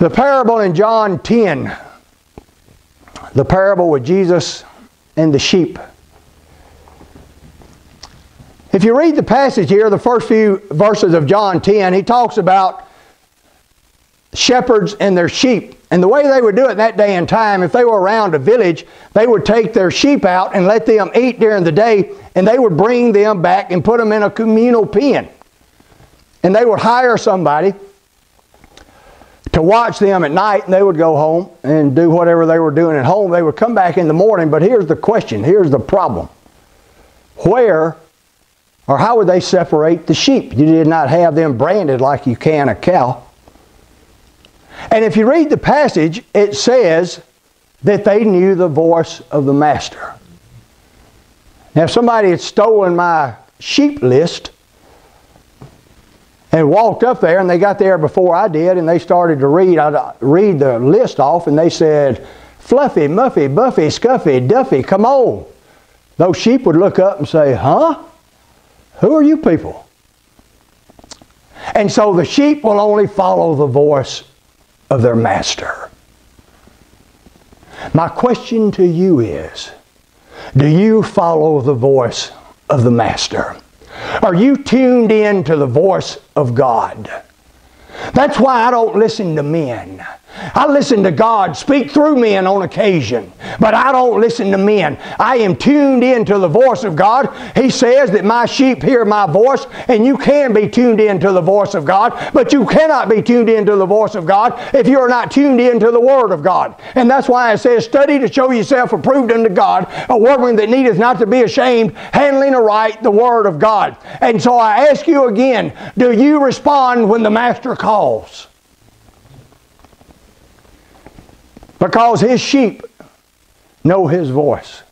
The parable in John 10, the parable with Jesus and the sheep. If you read the passage here, the first few verses of John 10, he talks about shepherds and their sheep. And the way they would do it that day and time, if they were around a village, they would take their sheep out and let them eat during the day, and they would bring them back and put them in a communal pen. And they would hire somebody to watch them at night, and they would go home and do whatever they were doing at home. They would come back in the morning, but here's the question, here's the problem. Where or how would they separate the sheep? You did not have them branded like you can a cow. And if you read the passage, it says that they knew the voice of the master. Now, if somebody had stolen my sheep list and walked up there, and they got there before I did, and they started to read, I'd read the list off, and they said, Fluffy, Muffy, Buffy, Scuffy, Duffy, come on. Those sheep would look up and say, huh? Who are you people? And so the sheep will only follow the voice of their master. My question to you is, do you follow the voice of the master? Are you tuned in to the voice of God? That's why I don't listen to men. I listen to God speak through men on occasion, but I don't listen to men. I am tuned in to the voice of God. He says that my sheep hear my voice, and you can be tuned in to the voice of God, but you cannot be tuned in to the voice of God if you are not tuned in to the Word of God. And that's why it says, study to show yourself approved unto God, a workman that needeth not to be ashamed, handling aright the Word of God. And so I ask you again, do you respond when the Master calls? Because His sheep know His voice.